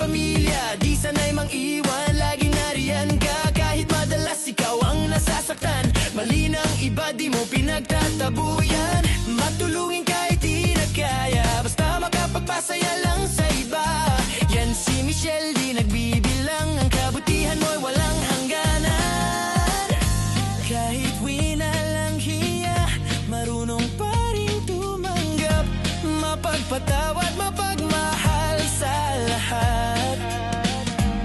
pamilya, di sanay mang iwan. Laging nariyan ka kahit madalas ikaw ang nasasaktan. Mali ng iba, di mo pinagtatabuyan. Matulungin kahit di na kaya, basta makapagpasaya lang sa iba. Yan si Michelle, di nagbibilang. Ang kabutihan mo'y walang hangganan. Kahit wina lang hiya, marunong pa rin tumanggap. Mapagpatawad, mapagmahal sa lahat.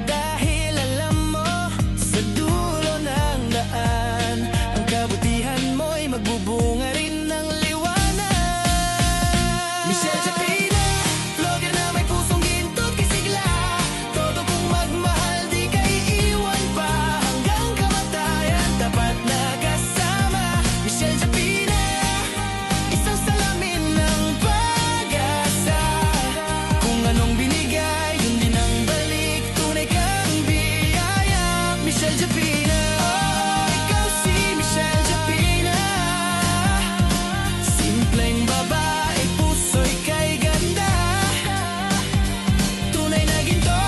Dahil alam mo, sa dulo ng daan, ang kabutihan mo'y magbubunga rin ng liwanag. Michelle Chapina, vlogger na may pusong gintot kay sigla. Todo kung magmahal, di ka iiwan pa. Hanggang kamatayan, tapat na kasama. Michelle Chapina, isang salamin ng pag-asa. Kung anong binigay, yun din ang balik. Tunay kang biyaya. Michelle Chapina, oh, ikaw si Michelle Chapina. Simpleng babae, puso'y kay ganda. Tunay na ginto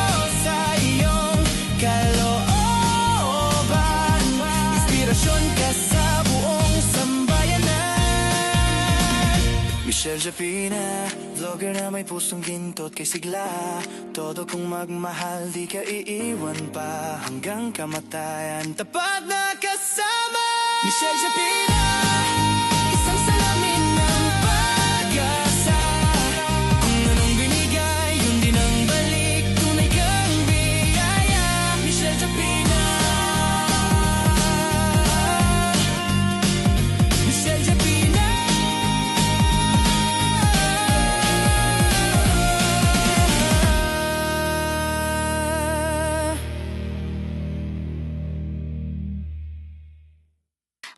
sa iyong kalooban. Inspirasyon ka sa buong sambayanan. Michelle Chapina, vlogger na may pusong gintot kay sigla. Todo kung magmahal, di ka iiwan pa. Hanggang kamatayan, tapat na kasama. Michelle Chapina, isang salamin ng pag-asa. Kung anong binigay, yun din ang balik. Tunay kang biyaya. Michelle Chapina, Michelle Chapina.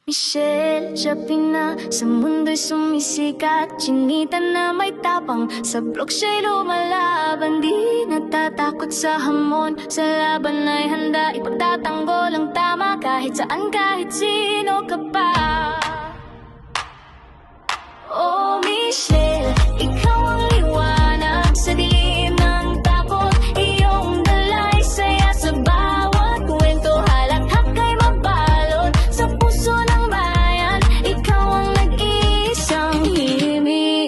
Michelle Chapina, sa mundo'y sumisikat. Chinita na may tapang, sa blog siya'y lumalaban. Di natatakot sa hamon, sa laban ay handa. Ipagtatanggol ang tama, kahit saan, kahit sino ka pa. Oh Michelle, ikaw ang liwanag sa dilim ng takot. Iyong dalay saya sa bawat kwento. Halakhak kay mabalot sa puso ng bayan. Ikaw ang nag-iisang himig.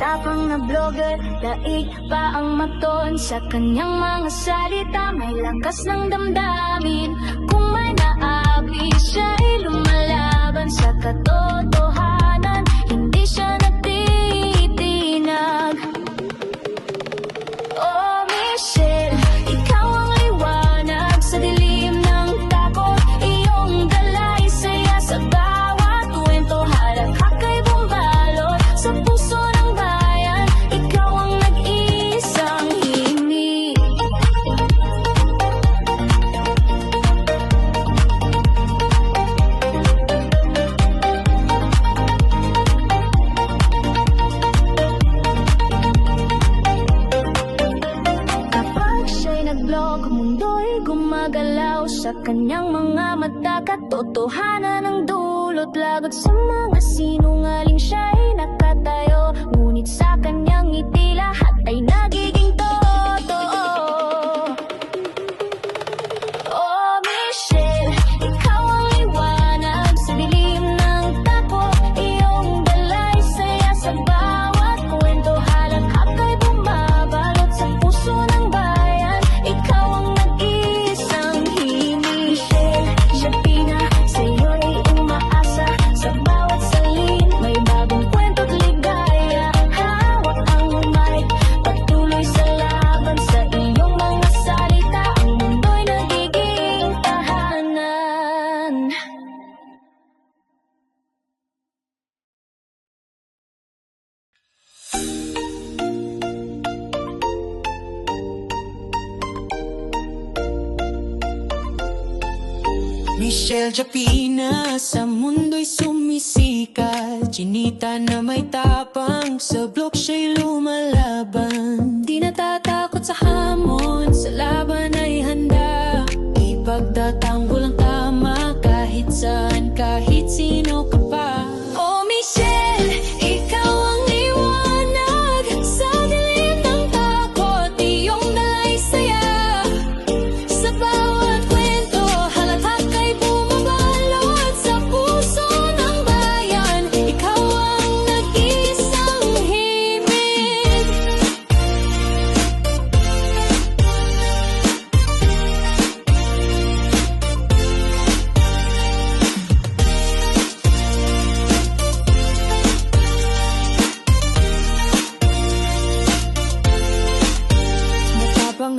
Tapang na vlogger, daig pa ang maton. Sa kanyang mga salita, may lakas ng damdamin. Kung may naabi, siya'y lumalaban sa katotohanan. Hindi siya nagtitinag. Oh Michelle, ikaw ang liwanag sa dilim ng takot. Iyong dalay saya sa bawat kwento. Halakhak kay bumbalot sa puso ng bayan. Ikaw ang nag-iisang himig. Kapag siya'y nag-vlog, mundo'y gumagalaw. Sa kanyang mga mata, katotohanan ang dulot. Lagot sa mga sinungaling, siya'y nakatayo. Ngunit sa kanyang ngiti, lahat ay nagiging totoo. Oh Michelle, ikaw ang liwanag sa dilim ng takot. Iyong dalay saya sa bawat kwento. Halakhak kay bumabalot sa puso ng bayan. Ikaw ang nag-iisang himig. Michelle Chapina, sa'yo'y umaasa. Sa bawat salin, may bagong kwento't ligaya. Hawak ang mic, patuloy sa laban. Sa iyong mga salita, ang mundo'y nagiging tahanan. Michelle Chapina, sa mundo'y sumisikat. Chinita na may tapang, sa blog siya'y lumalaban. Di natatakot sa hamon, sa laban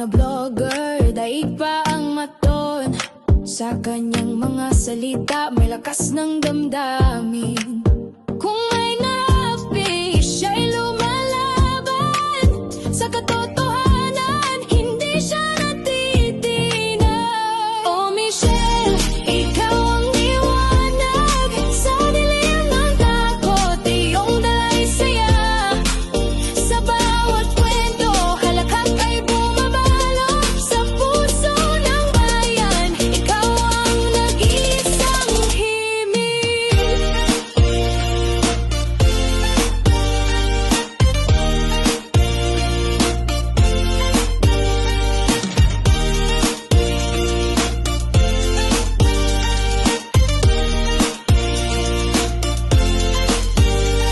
na vlogger, daig pa ang maton. Sa kanyang mga salita, may lakas ng damdamin. Kung may naapi, siya'y lumalaban. Sa katotohanan, hindi siya natitinag. Oh Michelle, ikaw ang liwanag. Sa dilim ng takot, iyong dala'y saya. Sa bawat kwento, halakhak ay bumabalo. Sa puso ng bayan, ikaw ang nag-iisang himig.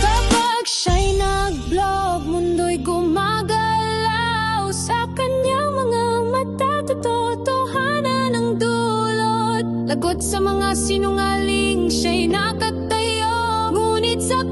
Kapag siya'y nag-vlog, mundo'y gumagalaw. Sa kanyang mga mata, totohanan ang dulot. Lagot sa mga sinungaling, siya'y nakatayo. Ngunit sa